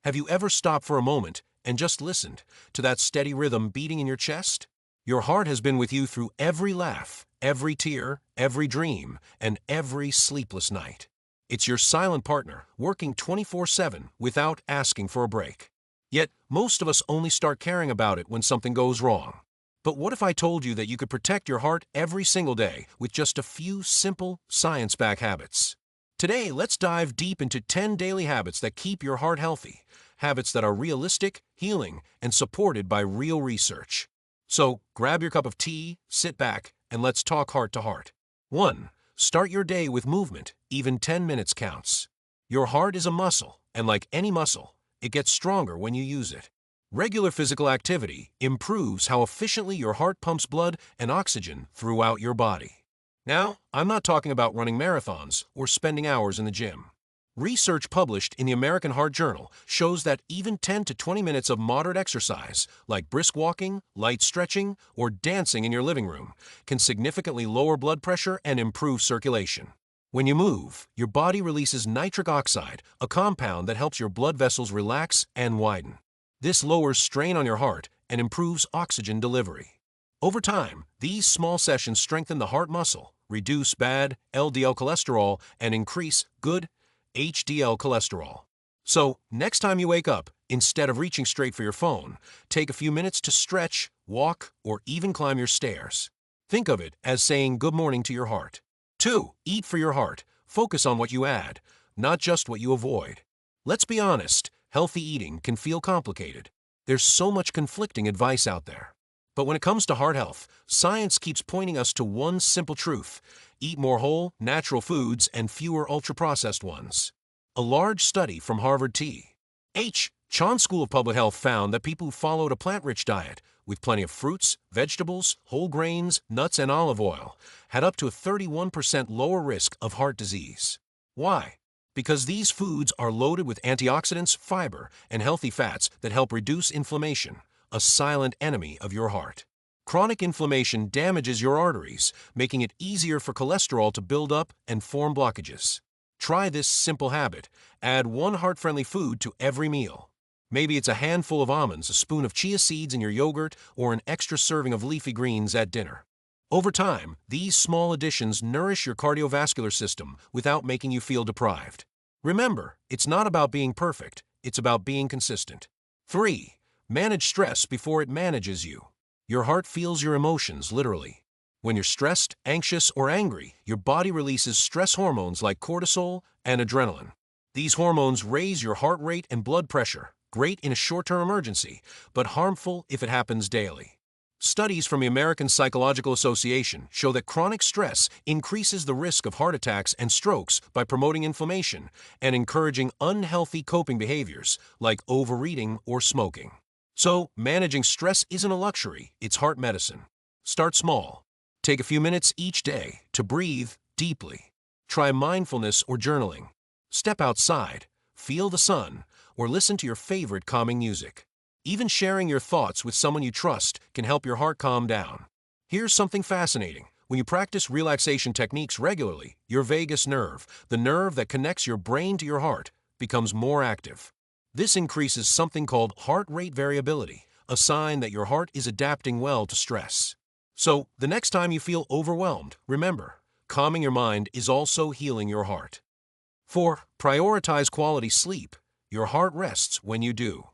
Have you ever stopped for a moment and just listened to that steady rhythm beating in your chest? Your heart has been with you through every laugh, every tear, every dream, and every sleepless night. It's your silent partner, working 24/7 without asking for a break. Yet, most of us only start caring about it when something goes wrong. But what if I told you that you could protect your heart every single day with just a few simple, science-backed habits? Today, let's dive deep into 10 daily habits that keep your heart healthy, habits that are realistic, healing, and supported by real research. So, grab your cup of tea, sit back, and let's talk heart to heart. 1. Start your day with movement. Even 10 minutes counts. Your heart is a muscle, and like any muscle, it gets stronger when you use it. Regular physical activity improves how efficiently your heart pumps blood and oxygen throughout your body. Now, I'm not talking about running marathons or spending hours in the gym. Research published in the American Heart Journal shows that even 10 to 20 minutes of moderate exercise, like brisk walking, light stretching, or dancing in your living room, can significantly lower blood pressure and improve circulation. When you move, your body releases nitric oxide, a compound that helps your blood vessels relax and widen. This lowers strain on your heart and improves oxygen delivery. Over time, these small sessions strengthen the heart muscle, reduce bad LDL cholesterol, and increase good HDL cholesterol. So, next time you wake up, instead of reaching straight for your phone, take a few minutes to stretch, walk, or even climb your stairs. Think of it as saying good morning to your heart. 2. Eat for your heart. Focus on what you add, not just what you avoid. Let's be honest, healthy eating can feel complicated. There's so much conflicting advice out there. But when it comes to heart health, science keeps pointing us to one simple truth: eat more whole, natural foods and fewer ultra-processed ones. A large study from Harvard T.H. Chan School of Public Health found that people who followed a plant-rich diet, with plenty of fruits, vegetables, whole grains, nuts, and olive oil, had up to a 31% lower risk of heart disease. Why? Because these foods are loaded with antioxidants, fiber, and healthy fats that help reduce inflammation, a silent enemy of your heart. Chronic inflammation damages your arteries, making it easier for cholesterol to build up and form blockages. Try this simple habit. Add one heart-friendly food to every meal. Maybe it's a handful of almonds, a spoon of chia seeds in your yogurt, or an extra serving of leafy greens at dinner. Over time, these small additions nourish your cardiovascular system without making you feel deprived. Remember, it's not about being perfect, it's about being consistent. 3. Manage stress before it manages you. Your heart feels your emotions, literally. When you're stressed, anxious, or angry, your body releases stress hormones like cortisol and adrenaline. These hormones raise your heart rate and blood pressure, great in a short-term emergency, but harmful if it happens daily. Studies from the American Psychological Association show that chronic stress increases the risk of heart attacks and strokes by promoting inflammation and encouraging unhealthy coping behaviors like overeating or smoking. So, managing stress isn't a luxury, it's heart medicine. Start small. Take a few minutes each day to breathe deeply. Try mindfulness or journaling. Step outside, feel the sun, or listen to your favorite calming music. Even sharing your thoughts with someone you trust can help your heart calm down. Here's something fascinating. When you practice relaxation techniques regularly, your vagus nerve, the nerve that connects your brain to your heart, becomes more active. This increases something called heart rate variability, a sign that your heart is adapting well to stress. So, the next time you feel overwhelmed, remember, calming your mind is also healing your heart. 4. Prioritize quality sleep. Your heart rests when you do.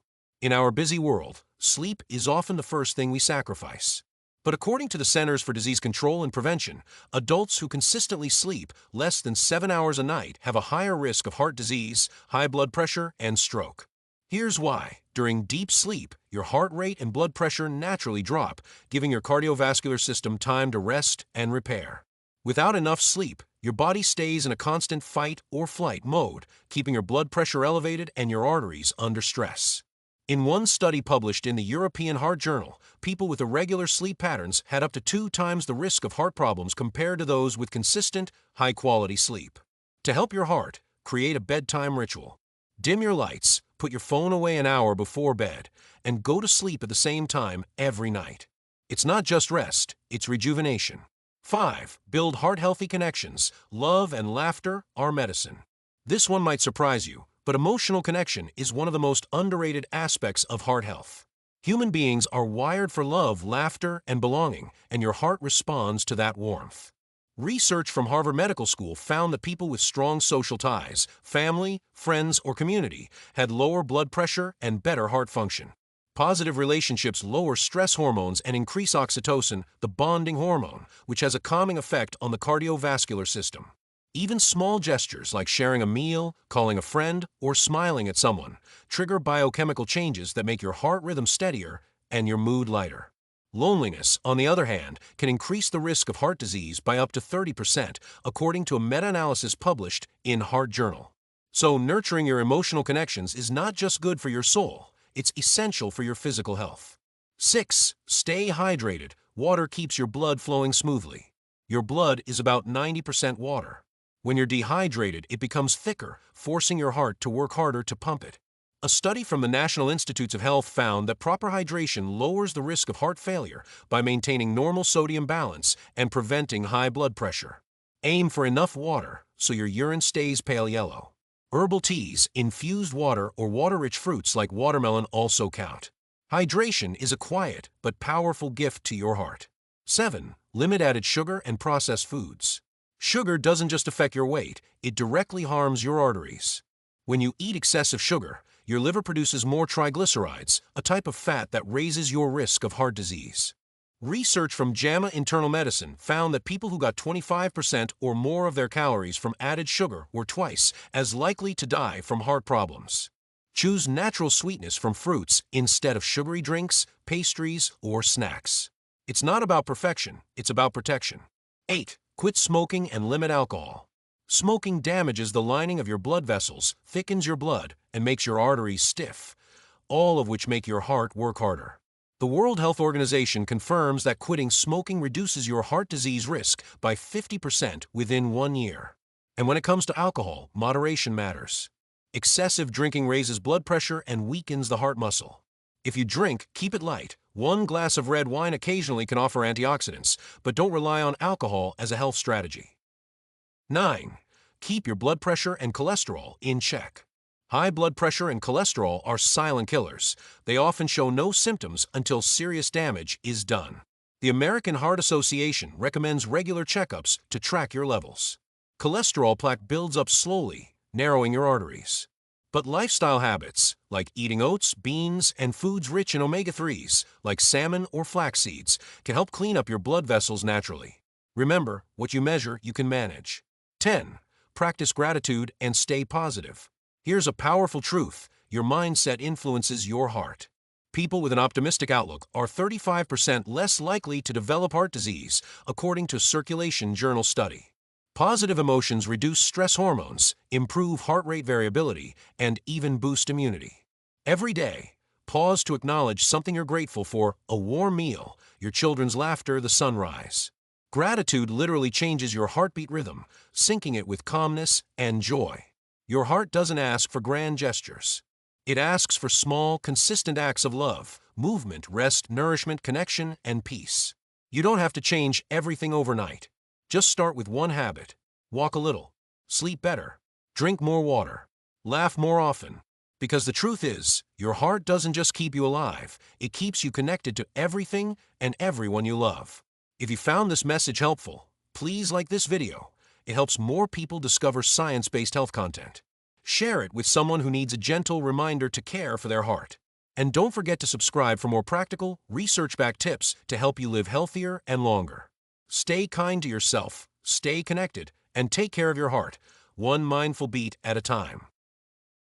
In our busy world, sleep is often the first thing we sacrifice. But according to the Centers for Disease Control and Prevention, adults who consistently sleep less than 7 hours a night have a higher risk of heart disease, high blood pressure, and stroke. Here's why. During deep sleep, your heart rate and blood pressure naturally drop, giving your cardiovascular system time to rest and repair. Without enough sleep, your body stays in a constant fight or flight mode, keeping your blood pressure elevated and your arteries under stress. In one study published in the European Heart Journal, people with irregular sleep patterns had up to 2 times the risk of heart problems compared to those with consistent, high-quality sleep. To help your heart, create a bedtime ritual. Dim your lights, put your phone away an hour before bed, and go to sleep at the same time every night. It's not just rest, it's rejuvenation. 5. Build heart-healthy connections. Love and laughter are medicine. This one might surprise you, But emotional connection is one of the most underrated aspects of heart health. Human beings are wired for love, laughter, and belonging, and your heart responds to that warmth. Research from Harvard Medical School found that people with strong social ties, family, friends, or community, had lower blood pressure and better heart function. Positive relationships lower stress hormones and increase oxytocin, the bonding hormone, which has a calming effect on the cardiovascular system. Even small gestures like sharing a meal, calling a friend, or smiling at someone trigger biochemical changes that make your heart rhythm steadier and your mood lighter. Loneliness, on the other hand, can increase the risk of heart disease by up to 30%, according to a meta-analysis published in Heart Journal. So, nurturing your emotional connections is not just good for your soul, it's essential for your physical health. 6. Stay hydrated. Water keeps your blood flowing smoothly. Your blood is about 90% water. When you're dehydrated, it becomes thicker, forcing your heart to work harder to pump it. A study from the National Institutes of Health found that proper hydration lowers the risk of heart failure by maintaining normal sodium balance and preventing high blood pressure. Aim for enough water so your urine stays pale yellow. Herbal teas, infused water, or water-rich fruits like watermelon also count. Hydration is a quiet but powerful gift to your heart. 7. Limit added sugar and processed foods. Sugar doesn't just affect your weight, it directly harms your arteries. When you eat excessive sugar, your liver produces more triglycerides, a type of fat that raises your risk of heart disease. Research from JAMA Internal Medicine found that people who got 25% or more of their calories from added sugar were twice as likely to die from heart problems. Choose natural sweetness from fruits instead of sugary drinks, pastries, or snacks. It's not about perfection, it's about protection. 8. Quit smoking and limit alcohol. Smoking damages the lining of your blood vessels, thickens your blood, and makes your arteries stiff, all of which make your heart work harder. The World Health Organization confirms that quitting smoking reduces your heart disease risk by 50% within 1 year. And when it comes to alcohol, moderation matters. Excessive drinking raises blood pressure and weakens the heart muscle. If you drink, keep it light. 1 glass of red wine occasionally can offer antioxidants, but don't rely on alcohol as a health strategy. 9. Keep your blood pressure and cholesterol in check. High blood pressure and cholesterol are silent killers. They often show no symptoms until serious damage is done. The American Heart Association recommends regular checkups to track your levels. Cholesterol plaque builds up slowly, narrowing your arteries. But lifestyle habits, like eating oats, beans, and foods rich in omega-3s, like salmon or flax seeds, can help clean up your blood vessels naturally. Remember, what you measure, you can manage. 10. Practice gratitude and stay positive. Here's a powerful truth: your mindset influences your heart. People with an optimistic outlook are 35% less likely to develop heart disease, according to a Circulation Journal study. Positive emotions reduce stress hormones, improve heart rate variability, and even boost immunity. Every day, pause to acknowledge something you're grateful for: a warm meal, your children's laughter, the sunrise. Gratitude literally changes your heartbeat rhythm, syncing it with calmness and joy. Your heart doesn't ask for grand gestures. It asks for small, consistent acts of love, movement, rest, nourishment, connection, and peace. You don't have to change everything overnight. Just start with one habit. Walk a little, sleep better, drink more water, laugh more often. Because the truth is, your heart doesn't just keep you alive, it keeps you connected to everything and everyone you love. If you found this message helpful, please like this video. It helps more people discover science-based health content. Share it with someone who needs a gentle reminder to care for their heart. And don't forget to subscribe for more practical, research-backed tips to help you live healthier and longer. Stay kind to yourself, stay connected, and take care of your heart, one mindful beat at a time.